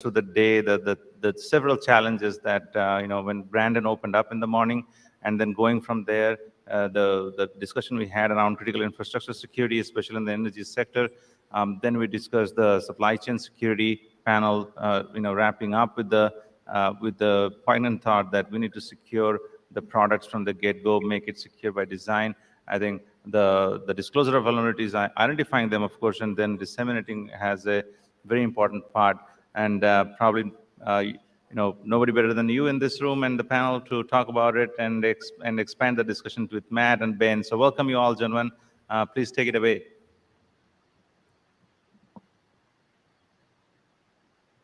through the day, the several challenges that, when Brandon opened up in the morning, and then going from there, the discussion we had around critical infrastructure security, especially in the energy sector. Then we discussed the supply chain security panel, wrapping up with the poignant thought that we need to secure the products from the get-go, make it secure by design. I think the disclosure of vulnerabilities, identifying them, of course, and then disseminating has a very important part. And probably, nobody better than you in this room and the panel to talk about it and expand the discussion with Matt and Ben. So welcome you all, gentlemen. Please take it away.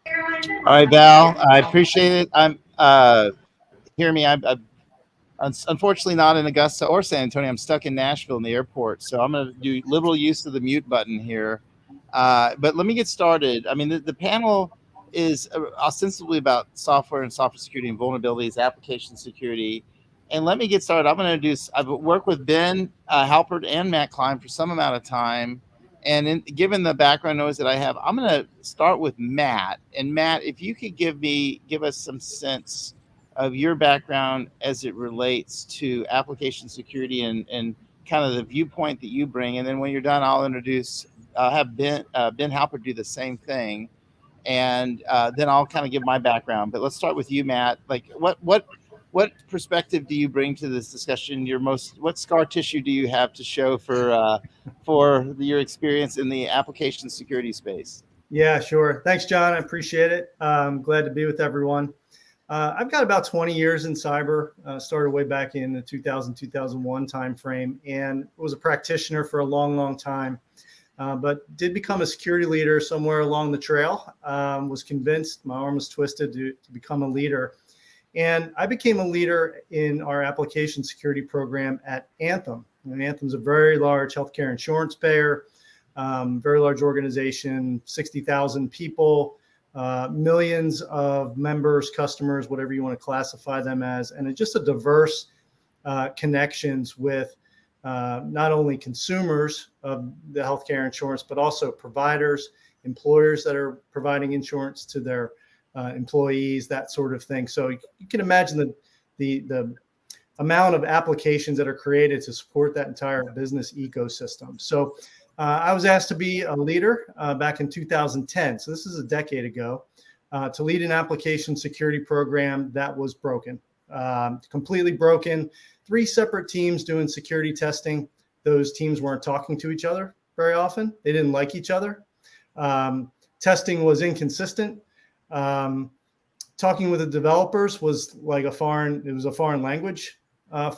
All right, Val, I appreciate it. Hear me. I'm unfortunately not in Augusta or San Antonio. I'm stuck in Nashville in the airport, so I'm going to do liberal use of the mute button here. But let me get started. I mean, the panel is ostensibly about software and software security and vulnerabilities, application security. And let me get started. I've worked with Ben Halpert and Matt Klein for some amount of time. And given the background noise that I have, I'm going to start with Matt. And Matt, if you could give us some sense of your background as it relates to application security and kind of the viewpoint that you bring. And then when you're done, I'll have Ben Halpert do the same thing. And then I'll kind of give my background. But let's start with you, Matt. Like, what perspective do you bring to this discussion? What scar tissue do you have to show for your experience in the application security space? Yeah, sure. Thanks, John. I appreciate it. I'm glad to be with everyone. I've got about 20 years in cyber, started way back in the 2000, 2001 timeframe, and was a practitioner for a long, long time, but did become a security leader somewhere along the trail. Was convinced, my arm was twisted to become a leader. And I became a leader in our application security program at Anthem. And Anthem's a very large healthcare insurance payer, very large organization, 60,000 people. Millions of members, customers, whatever you want to classify them as, and it's just a diverse connections with not only consumers of the healthcare insurance, but also providers, employers that are providing insurance to their employees, that sort of thing. So you can imagine the amount of applications that are created to support that entire business ecosystem. So I was asked to be a leader back in 2010. So this is a decade ago, to lead an application security program that was broken, completely broken. 3 separate teams doing security testing. Those teams weren't talking to each other very often. They didn't like each other. Testing was inconsistent. Talking with the developers was like a foreign language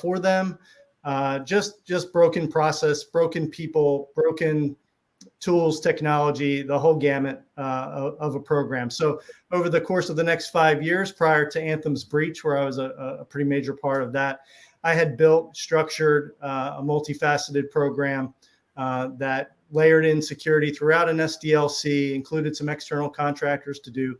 for them. Just broken process, broken people, broken tools, technology, the whole gamut of a program. So over the course of the next 5 years prior to Anthem's breach, where I was a pretty major part of that, I had built, structured a multifaceted program that layered in security throughout an SDLC, included some external contractors to do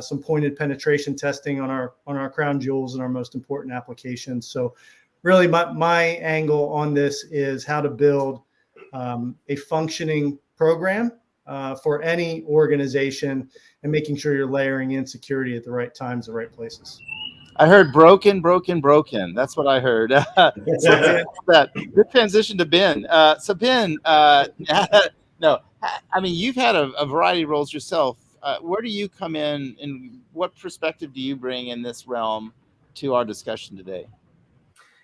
some pointed penetration testing on our crown jewels and our most important applications. So really, my angle on this is how to build a functioning program for any organization and making sure you're layering in security at the right times, the right places. I heard broken. That's what I heard. That good transition to Ben. So Ben, no, I mean, you've had a variety of roles yourself. Where do you come in, and what perspective do you bring in this realm to our discussion today?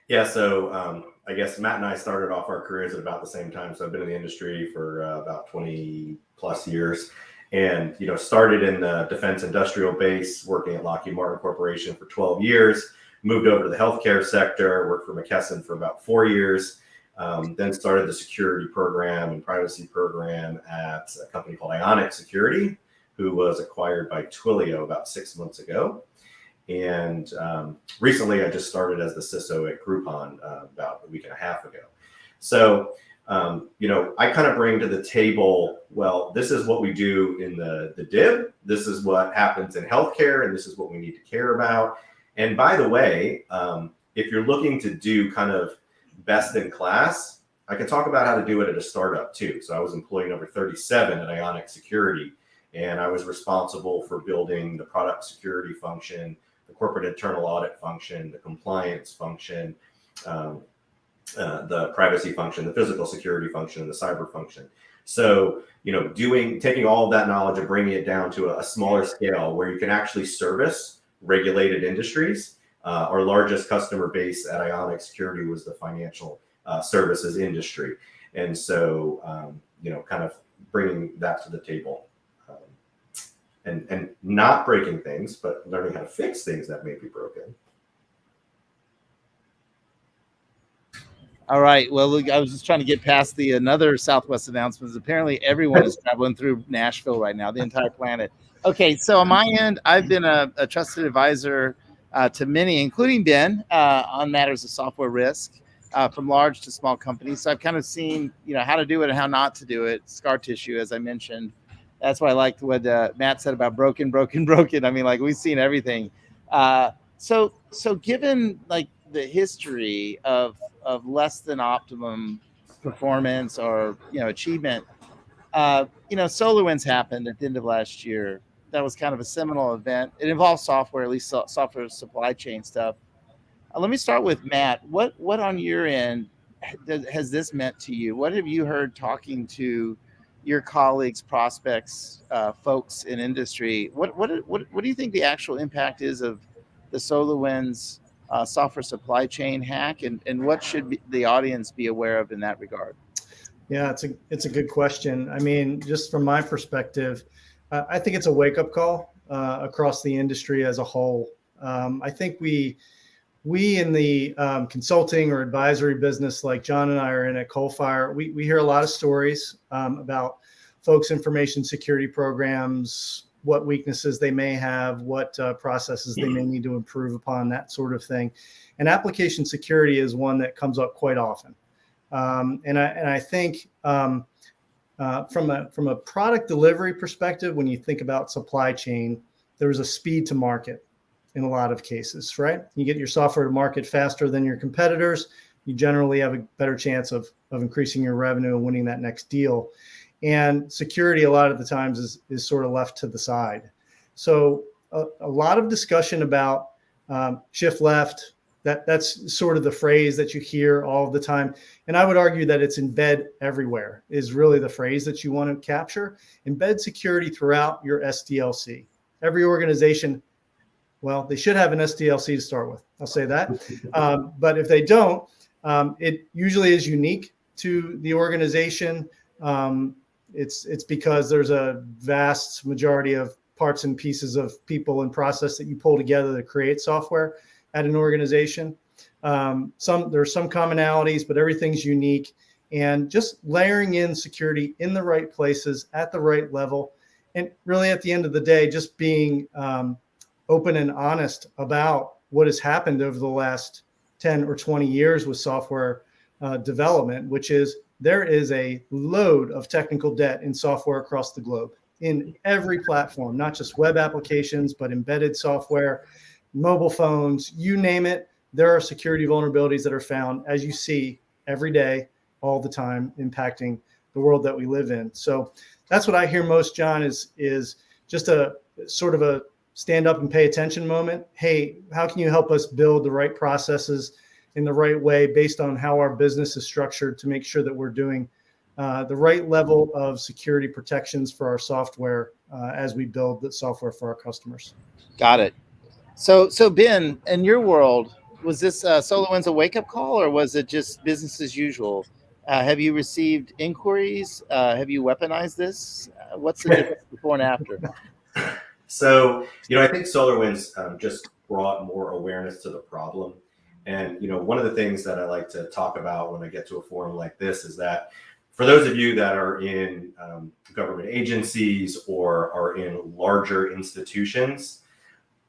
Yeah, so I guess Matt and I started off our careers at about the same time. So I've been in the industry for about 20 plus years, and started in the defense industrial base, working at Lockheed Martin Corporation for 12 years. Moved over to the healthcare sector, worked for McKesson for about 4 years. Then started the security program and privacy program at a company called Ionic Security, who was acquired by Twilio about 6 months ago. And recently, I just started as the CISO at Groupon about a week and a half ago. So, I kind of bring to the table, well, this is what we do in the DIB. This is what happens in healthcare, and this is what we need to care about. And by the way, if you're looking to do kind of best in class, I can talk about how to do it at a startup too. So I was employee number 37 at Ionic Security. And I was responsible for building the product security function, the corporate internal audit function, the compliance function, the privacy function, the physical security function, and the cyber function. So, taking all of that knowledge and bringing it down to a smaller scale where you can actually service regulated industries. Our largest customer base at Ionic Security was the financial services industry. And so, kind of bringing that to the table and not breaking things, but learning how to fix things that may be broken. All right. Well, look, I was just trying to get past the another Southwest announcements. Apparently, everyone is traveling through Nashville right now, the entire planet. Okay. So on my end, I've been a trusted advisor to many, including Ben, on matters of software risk from large to small companies. So I've kind of seen, how to do it and how not to do it. Scar tissue, as I mentioned. That's why I liked what Matt said about broken. I mean, like, we've seen everything. So given like the history of less than optimum performance or achievement, SolarWinds happened at the end of last year. That was kind of a seminal event. It involves software, at least software supply chain stuff. Let me start with Matt. What on your end has this meant to you? What have you heard talking to your colleagues, prospects, folks in industry? What do you think the actual impact is of the SolarWinds software supply chain hack, and what should the audience be aware of in that regard? Yeah, it's a good question. I mean, just from my perspective, I think it's a wake-up call across the industry as a whole. I think we in the consulting or advisory business, like John and I are in at Coalfire, we hear a lot of stories about folks' information security programs, what weaknesses they may have, what processes they may need to improve upon, that sort of thing. And application security is one that comes up quite often. And I think from a product delivery perspective, when you think about supply chain, there's a speed to market in a lot of cases, right? You get your software to market faster than your competitors, you generally have a better chance of increasing your revenue and winning that next deal. And security a lot of the times is sort of left to the side. So a lot of discussion about shift left, that's sort of the phrase that you hear all the time. And I would argue that it's embed everywhere is really the phrase that you want to capture. Embed security throughout your SDLC. Every organization, well, they should have an SDLC to start with. I'll say that. But if they don't, it usually is unique to the organization. It's because there's a vast majority of parts and pieces of people and process that you pull together to create software at an organization. There's some commonalities, but everything's unique. And just layering in security in the right places at the right level. And really at the end of the day, just being open and honest about what has happened over the last 10 or 20 years with software development, which is there is a load of technical debt in software across the globe in every platform, not just web applications, but embedded software, mobile phones, you name it. There are security vulnerabilities that are found, as you see, every day, all the time, impacting the world that we live in. So that's what I hear most, John, is just a sort of a stand up and pay attention moment. Hey, how can you help us build the right processes in the right way based on how our business is structured to make sure that we're doing the right level of security protections for our software as we build the software for our customers. Got it. So Ben, in your world, was this SolarWinds a wake-up call, or was it just business as usual? Have you received inquiries? Have you weaponized this? What's the difference before and after? So, I think SolarWinds just brought more awareness to the problem. And, one of the things that I like to talk about when I get to a forum like this is that for those of you that are in government agencies or are in larger institutions,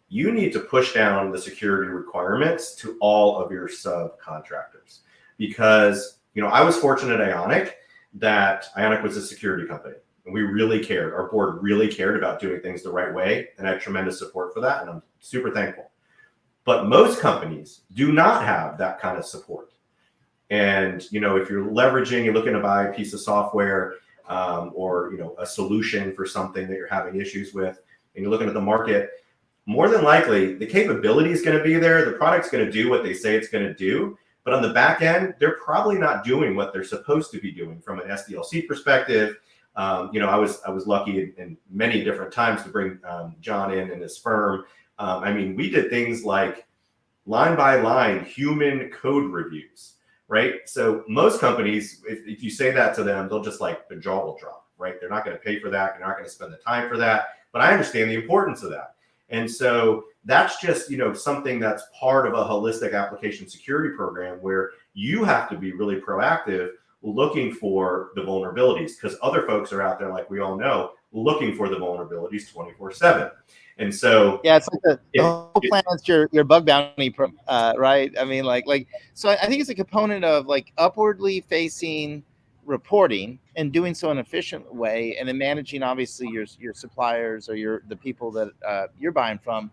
you need to push down the security requirements to all of your subcontractors. Because, I was fortunate at Ionic that Ionic was a security company. And we really cared. Our board really cared about doing things the right way. And I had tremendous support for that. And I'm super thankful. But most companies do not have that kind of support. And, if you're looking to buy a piece of software, or a solution for something that you're having issues with, and you're looking at the market, more than likely the capability is going to be there. The product's going to do what they say it's going to do. But on the back end, they're probably not doing what they're supposed to be doing from an SDLC perspective. I was lucky in many different times to bring John in and his firm. We did things like line by line human code reviews, right? So most companies, if you say that to them, they'll just their jaw will drop, right? They're not going to pay for that. They're not going to spend the time for that. But I understand the importance of that. And so that's just, something that's part of a holistic application security program where you have to be really proactive looking for the vulnerabilities, because other folks are out there, like we all know, looking for the vulnerabilities 24/7. And so yeah, it's like the whole plan is your bug bounty, right? So I think it's a component of upwardly facing reporting and doing so in an efficient way, and then managing obviously your suppliers or the people that you're buying from.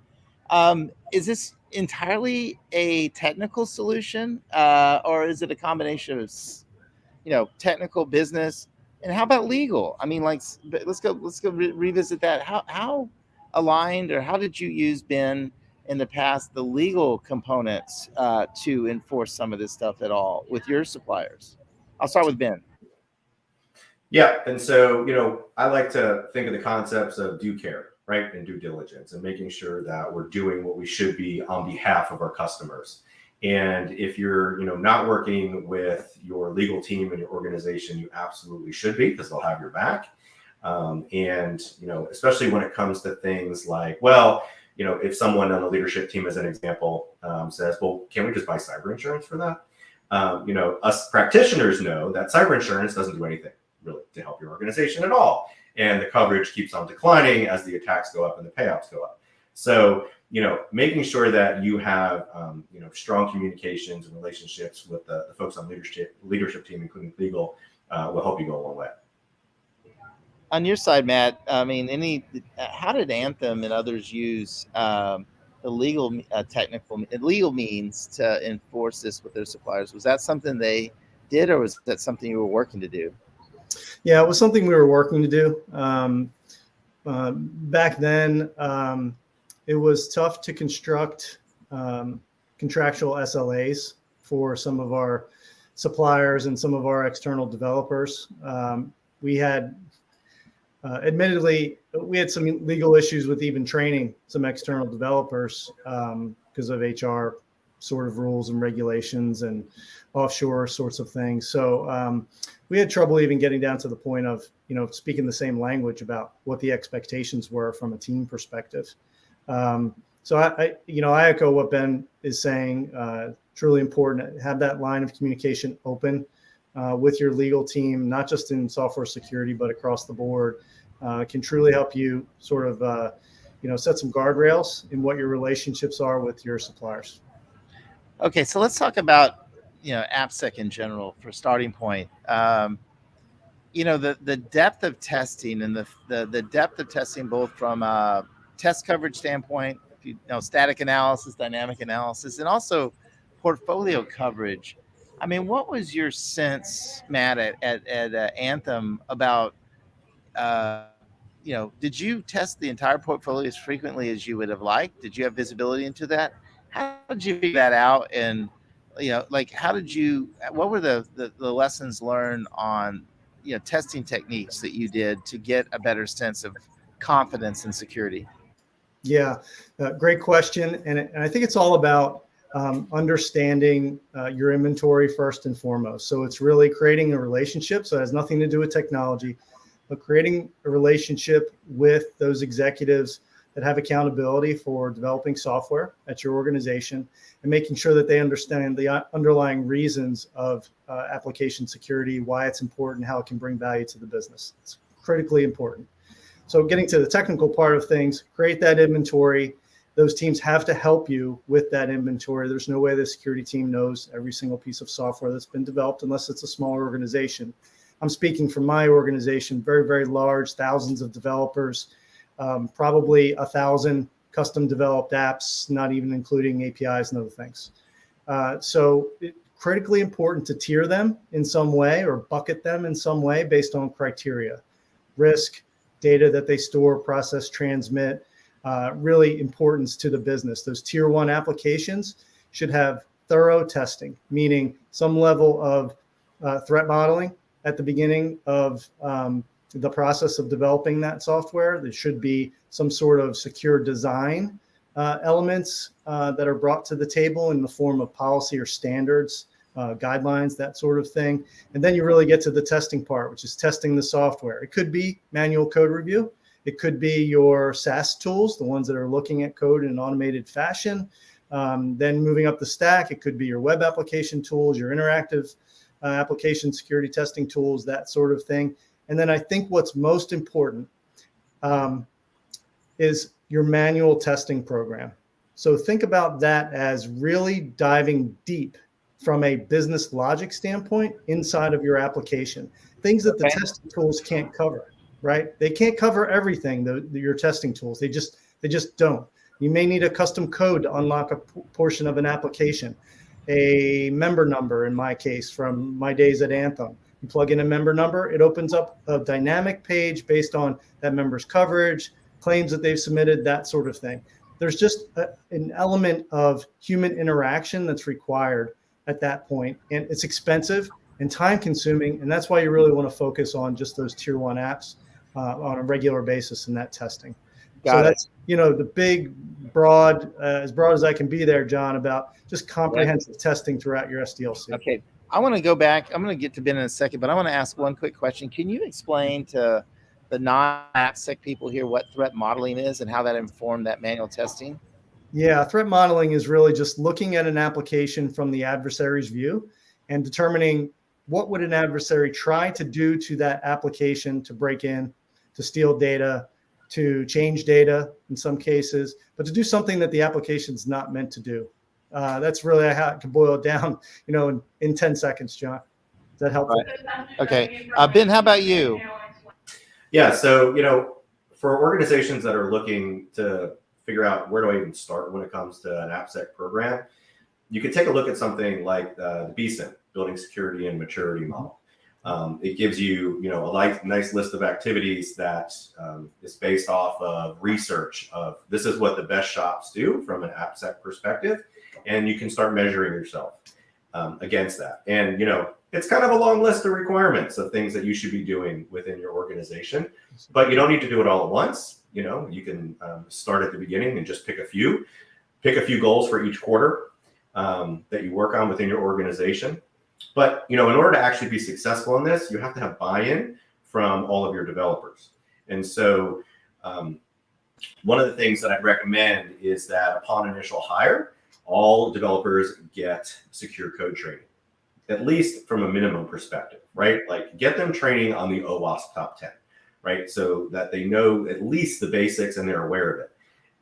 Is this entirely a technical solution, or is it a combination of technical, business, and how about legal? Let's go revisit that. How aligned, or how did you use, Ben, in the past, the legal components to enforce some of this stuff at all with your suppliers? I'll start with Ben. Yeah. And so, I like to think of the concepts of due care, right? And due diligence, and making sure that we're doing what we should be on behalf of our customers. And if you're, not working with your legal team and your organization, you absolutely should be, because they'll have your back. Especially when it comes to things like, if someone on the leadership team, as an example, says, well, can we just buy cyber insurance for that? Us practitioners know that cyber insurance doesn't do anything really to help your organization at all. And the coverage keeps on declining as the attacks go up and the payouts go up. So, making sure that you have, strong communications and relationships with the folks on leadership team, including legal, will help you go a long way. On your side, Matt, how did Anthem and others use the legal legal means to enforce this with their suppliers? Was that something they did, or was that something you were working to do? Yeah, it was something we were working to do. Back then, it was tough to construct contractual SLAs for some of our suppliers and some of our external developers. We had, admittedly, we had some legal issues with even training some external developers because of HR sort of rules and regulations and offshore sorts of things. So we had trouble even getting down to the point of, speaking the same language about what the expectations were from a team perspective. So I echo what Ben is saying. Truly important to have that line of communication open with your legal team, not just in software security, but across the board. Can truly help you sort of, set some guardrails in what your relationships are with your suppliers. Okay, so let's talk about, AppSec in general for starting point. The depth of testing and the depth of testing, both from a test coverage standpoint, static analysis, dynamic analysis, and also portfolio coverage. What was your sense, Matt, at Anthem about, did you test the entire portfolio as frequently as you would have liked? Did you have visibility into that? How did you figure that out? And, what were the lessons learned on, testing techniques that you did to get a better sense of confidence and security? Yeah, great question. And I think it's all about understanding your inventory first and foremost. So it's really creating a relationship. So it has nothing to do with technology, but creating a relationship with those executives that have accountability for developing software at your organization, and making sure that they understand the underlying reasons of application security, why it's important, how it can bring value to the business. It's critically important. So getting to the technical part of things, create that inventory. Those teams have to help you with that inventory. There's no way the security team knows every single piece of software that's been developed unless it's a smaller organization. I'm speaking from my organization, very, very large, thousands of developers, probably 1,000 custom developed apps, not even including APIs and other things. So critically important to tier them in some way or bucket them in some way based on criteria, risk, data that they store, process, transmit, really importance to the business. Those tier 1 applications should have thorough testing, meaning some level of threat modeling at the beginning of the process of developing that software. There should be some sort of secure design elements that are brought to the table in the form of policy or standards, guidelines, that sort of thing. And then you really get to the testing part, which is testing the software. It could be manual code review. It could be your SaaS tools, the ones that are looking at code in an automated fashion. Then moving up the stack, it could be your web application tools, your interactive application security testing tools, that sort of thing. And then I think what's most important is your manual testing program. So think about that as really diving deep from a business logic standpoint inside of your application. Things that the testing tools can't cover, right? They can't cover everything, your testing tools. They just don't. You may need a custom code to unlock a portion of an application, a member number, in my case, from my days at Anthem. You plug in a member number, it opens up a dynamic page based on that member's coverage, claims that they've submitted, that sort of thing. There's just an element of human interaction that's required at that point, and it's expensive and time consuming, and that's why you really want to focus on just those tier 1 apps on a regular basis in that testing. That's, the big, broad, as broad as I can be there, John, about just comprehensive testing throughout your SDLC. Okay. I want to go back. I'm going to get to Ben in a second, but I want to ask one quick question. Can you explain to the non-AppSec people here what threat modeling is and how that informed that manual testing? Yeah, threat modeling is really just looking at an application from the adversary's view and determining what would an adversary try to do to that application to break in, to steal data, to change data in some cases, but to do something that the application's not meant to do. That's really how I can boil it down, in 10 seconds, John. Does that help? Right. Okay. Ben, how about you? Yeah. So, for organizations that are looking to figure out where do I even start when it comes to an AppSec program, you could take a look at something like the BSIM, Building Security and Maturity Model. It gives you, a nice list of activities that is based off of research of this is what the best shops do from an AppSec perspective, and you can start measuring yourself against that. And, it's kind of a long list of requirements of things that you should be doing within your organization, but you don't need to do it all at once. You can start at the beginning and just pick a few goals for each quarter that you work on within your organization. But, in order to actually be successful in this, you have to have buy-in from all of your developers. And so one of the things that I'd recommend is that upon initial hire, all developers get secure code training, at least from a minimum perspective, right? Like get them training on the OWASP top 10, right? So that they know at least the basics and they're aware of it.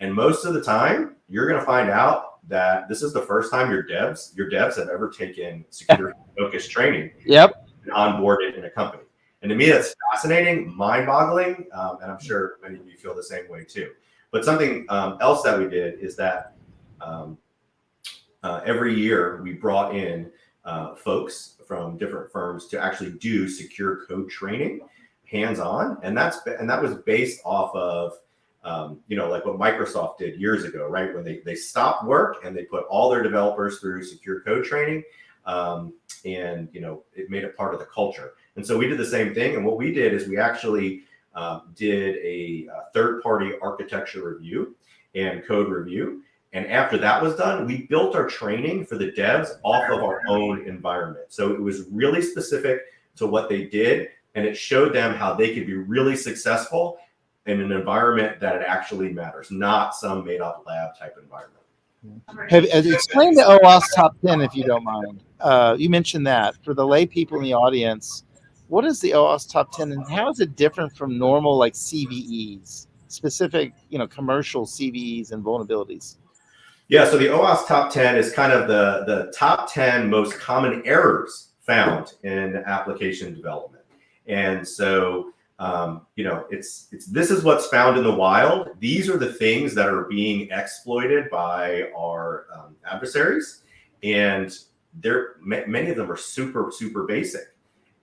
And most of the time, you're going to find out that this is the first time your devs have ever taken security-focused training and onboarded in a company. And to me, that's fascinating, mind-boggling, and I'm sure many of you feel the same way too. But something else that we did is that every year we brought in folks from different firms to actually do secure code training hands-on, and that was based off of like what Microsoft did years ago, right? When they stopped work and they put all their developers through secure code training, and it made it part of the culture. And so we did the same thing. And what we did is we actually did a third-party architecture review and code review. And after that was done, we built our training for the devs off of our own environment. So it was really specific to what they did, and it showed them how they could be really successful in an environment that it actually matters, not some made-up lab type environment. Explain the OWASP top 10 if you don't mind. You mentioned that for the lay people in the audience. What is the OWASP top 10, and how is it different from normal like CVEs, specific commercial CVEs and vulnerabilities? Yeah, so the OWASP top 10 is kind of the top 10 most common errors found in application development. And so, this is what's found in the wild. These are the things that are being exploited by our adversaries. And many of them are super, super basic.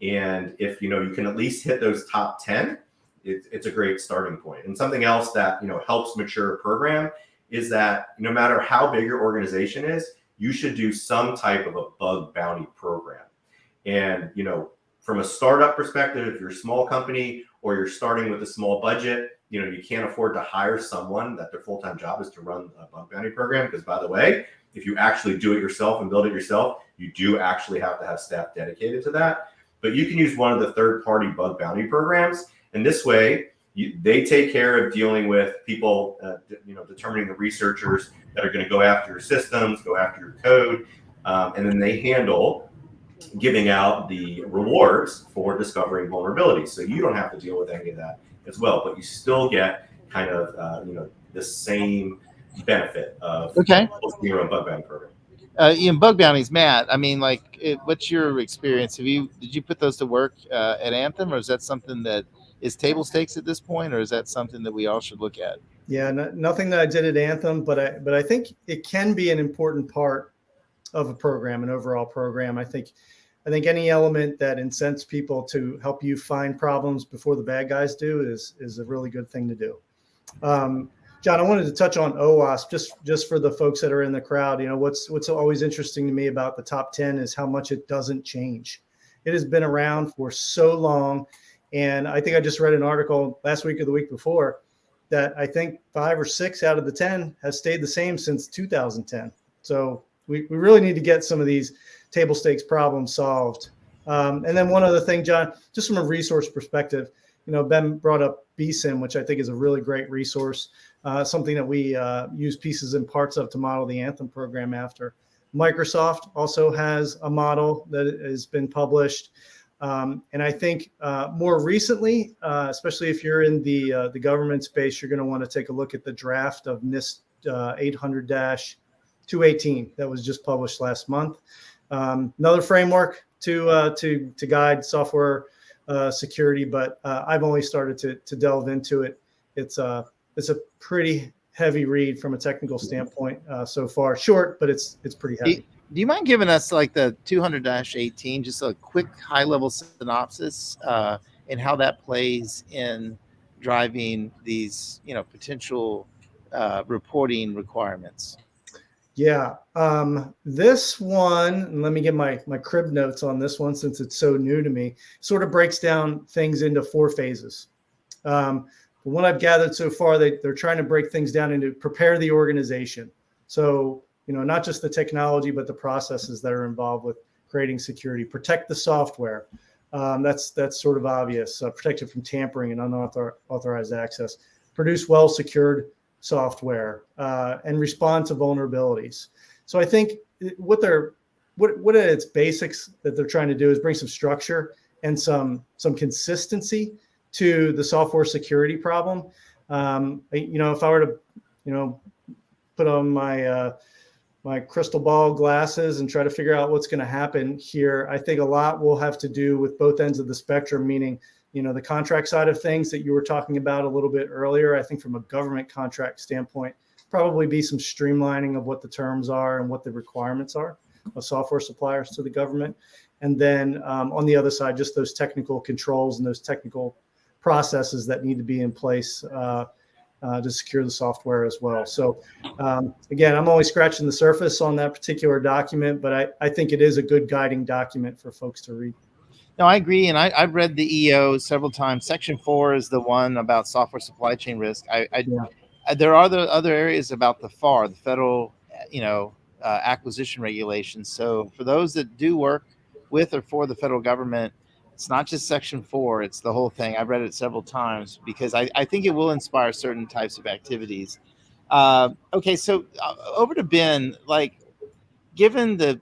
And if, you can at least hit those top 10, it's a great starting point. And something else that, helps mature a program is that no matter how big your organization is, you should do some type of a bug bounty program. And, from a startup perspective, if you're a small company or you're starting with a small budget, you can't afford to hire someone that their full-time job is to run a bug bounty program. Because by the way, if you actually do it yourself and build it yourself, you do actually have to have staff dedicated to that. But you can use one of the third-party bug bounty programs. And this way, they take care of dealing with people, determining the researchers that are going to go after your systems, go after your code, and then they handle giving out the rewards for discovering vulnerabilities. So you don't have to deal with any of that as well, but you still get kind of, the same benefit of your own bug bounty program. Bug bounties, Matt. I mean, what's your experience? Did you put those to work at Anthem, or is that something that is table stakes at this point, or is that something that we all should look at? Yeah, nothing that I did at Anthem, but I think it can be an important part of a program, an overall program. I think any element that incents people to help you find problems before the bad guys do is a really good thing to do. John, I wanted to touch on OWASP just for the folks that are in the crowd. What's always interesting to me about the top 10 is how much it doesn't change. It has been around for so long. And I think I just read an article last week or the week before that I think 5 or 6 out of the 10 has stayed the same since 2010. So we really need to get some of these table stakes problems solved. And then one other thing, John, just from a resource perspective, Ben brought up BSIM, which I think is a really great resource, something that we use pieces and parts of to model the Anthem program after. Microsoft also has a model that has been published. And I think more recently, especially if you're in the government space, you're going to want to take a look at the draft of NIST 800-218 that was just published last month. Another framework to guide software security, but I've only started to delve into it. It's a pretty heavy read from a technical standpoint so far. Short, but it's pretty heavy. Do you mind giving us the 200-18, just a quick high-level synopsis and how that plays in driving these, potential reporting requirements? Yeah, this one, and let me get my crib notes on this one since it's so new to me, sort of breaks down things into 4 phases. From what I've gathered so far, they're trying to break things down into prepare the organization. So, not just the technology, but the processes that are involved with creating security, protect the software. That's sort of obvious. Protect it from tampering and unauthorized access. Produce well-secured software and respond to vulnerabilities. So I think what at its basics that they're trying to do is bring some structure and some consistency to the software security problem. If I were to, put on my crystal ball glasses and try to figure out what's going to happen here, I think a lot will have to do with both ends of the spectrum, meaning, the contract side of things that you were talking about a little bit earlier. I think from a government contract standpoint, probably be some streamlining of what the terms are and what the requirements are of software suppliers to the government. And then on the other side, just those technical controls and those technical processes that need to be in place to secure the software as well. So again, I'm only scratching the surface on that particular document, but I think it is a good guiding document for folks to read. No, I agree. And I've read the EO several times. Section 4 is the one about software supply chain risk. There are the other areas about the FAR, the federal, acquisition regulations. So for those that do work with or for the federal government, it's not just Section 4, it's the whole thing. I've read it several times because I think it will inspire certain types of activities. Okay, so over to Ben, given the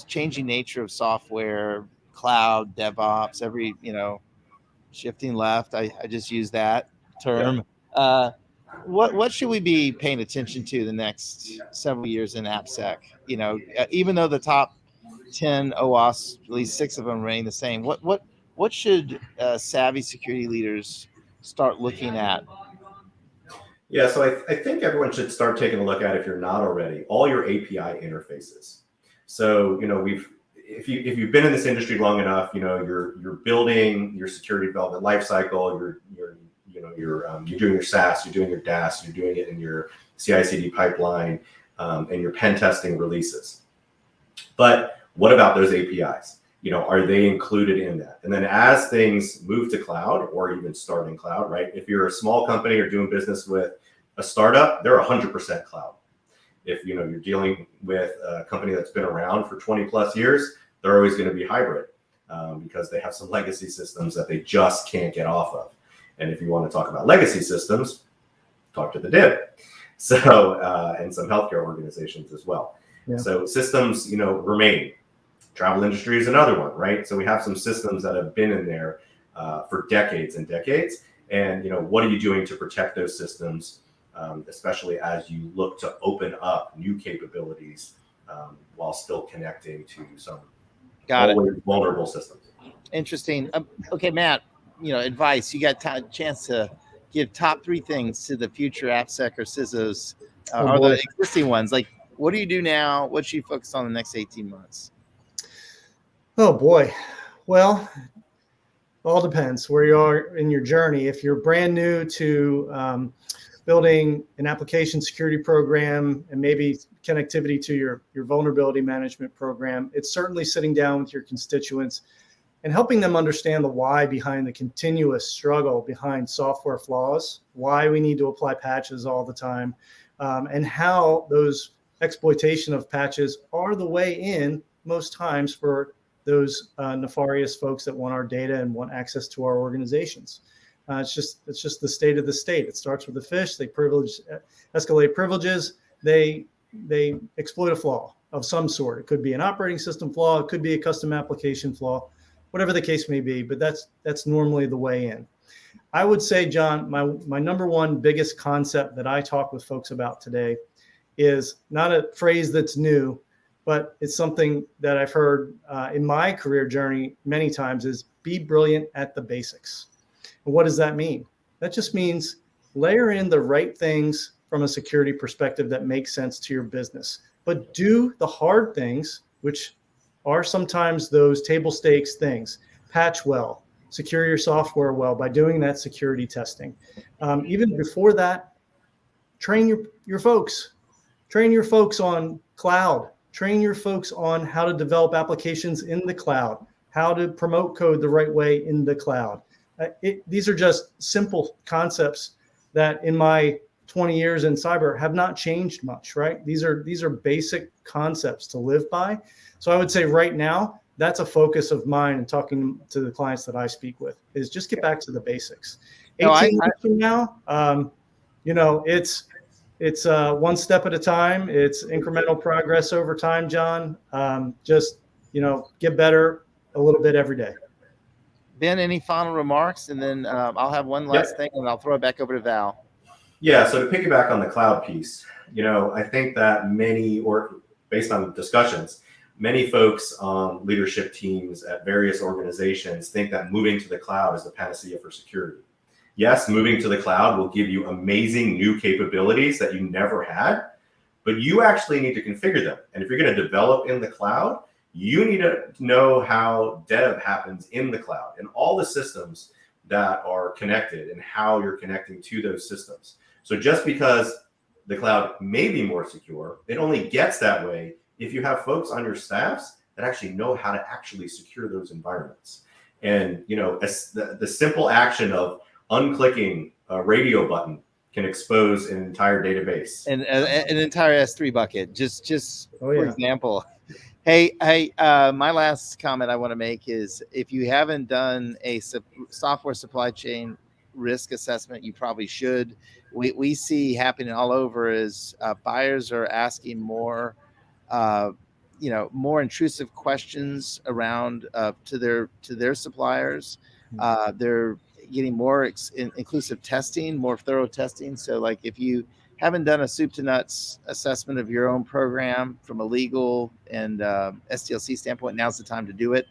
changing nature of software, cloud, DevOps, every, shifting left, I just use that term. Yeah. What should we be paying attention to the next several years in AppSec? Even though the top 10 OWASP, at least 6 of them remain the same. What should savvy security leaders start looking at? Yeah, so I think everyone should start taking a look at, if you're not already, all your API interfaces. So, if you've been in this industry long enough, you're building your security development lifecycle. You're doing your SaaS, you're doing your DAS, you're doing it in your CI/CD pipeline, and your pen testing releases. But what about those APIs? Are they included in that? And then as things move to cloud or even start in cloud, right? If you're a small company or doing business with a startup, they're 100% cloud. If you're dealing with a company that's been around for 20 plus years, they're always going to be hybrid because they have some legacy systems that they just can't get off of. And if you want to talk about legacy systems, talk to the DIB. So, and some healthcare organizations as well. Yeah. So systems, remain. Travel industry is another one, right? So we have some systems that have been in there for decades and decades. And, what are you doing to protect those systems, especially as you look to open up new capabilities while still connecting to some always vulnerable systems? Interesting. Okay, Matt, advice. You got a chance to give top 3 things to the future AppSec or CISOs or the existing ones. Like, what do you do now? What should you focus on the next 18 months? Oh, boy. Well, all depends where you are in your journey. If you're brand new to building an application security program and maybe connectivity to your vulnerability management program, it's certainly sitting down with your constituents and helping them understand the why behind the continuous struggle behind software flaws, why we need to apply patches all the time, and how those exploitation of patches are the way in most times for those nefarious folks that want our data and want access to our organizations. It's just the state of the state. It starts with the fish. They escalate privileges. They exploit a flaw of some sort. It could be an operating system flaw. It could be a custom application flaw, whatever the case may be. But that's normally the way in. I would say, John, my number one biggest concept that I talk with folks about today is not a phrase that's new, but it's something that I've heard in my career journey many times is be brilliant at the basics. And what does that mean? That just means layer in the right things from a security perspective that makes sense to your business, but do the hard things, which are sometimes those table stakes things. Patch well, secure your software well by doing that security testing. Even before that, train your folks. Train your folks on cloud. Train your folks on how to develop applications in the cloud, how to promote code the right way in the cloud. These are just simple concepts that in my 20 years in cyber have not changed much, right? These are basic concepts to live by. So I would say right now, that's a focus of mine and talking to the clients that I speak with is just get back to the basics. 18 months from now, it's one step at a time. It's incremental progress over time, John. Just get better a little bit every day. Ben, any final remarks? And then I'll have one last thing and I'll throw it back over to Val. Yeah, so to piggyback on the cloud piece, I think that based on discussions, many folks on leadership teams at various organizations think that moving to the cloud is the panacea for security. Yes, moving to the cloud will give you amazing new capabilities that you never had, but you actually need to configure them. And if you're going to develop in the cloud, you need to know how dev happens in the cloud and all the systems that are connected and how you're connecting to those systems. So just because the cloud may be more secure, it only gets that way if you have folks on your staffs that actually know how to actually secure those environments. And, the simple action of unclicking a radio button can expose an entire database and an entire S3 bucket. Just for example. Hey, my last comment I want to make is if you haven't done a software supply chain risk assessment, you probably should. We see happening all over is buyers are asking more, more intrusive questions around to their suppliers. They're getting more inclusive testing, more thorough testing. So like if you haven't done a soup to nuts assessment of your own program from a legal and SDLC standpoint, now's the time to do it.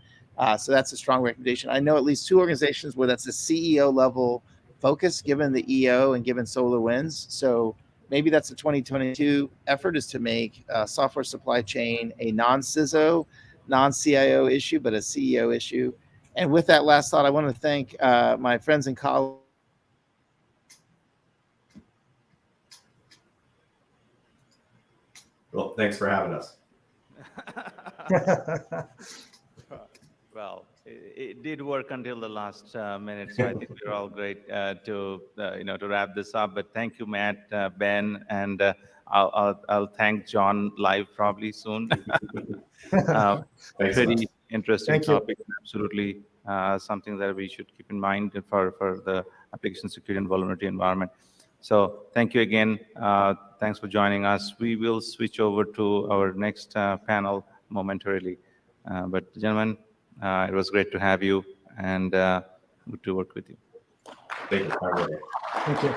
So that's a strong recommendation. I know at least 2 organizations where that's a CEO level focus given the EO and given SolarWinds. So maybe that's a 2022 effort, is to make software supply chain a non-CISO, non-CIO issue, but a CEO issue. And with that last thought, I want to thank my friends and colleagues. Well, thanks for having us. Well, it did work until the last minute, so I think we're all great to wrap this up. But thank you, Matt, Ben, and I'll thank John live probably soon. Thanks, Pretty Matt. interesting Thank you. topic, absolutely something that we should keep in mind for the application security and vulnerability environment. So thank you again. Thanks for joining us. We will switch over to our next panel momentarily. But gentlemen, it was great to have you and good to work with you. Thank you. Thank you.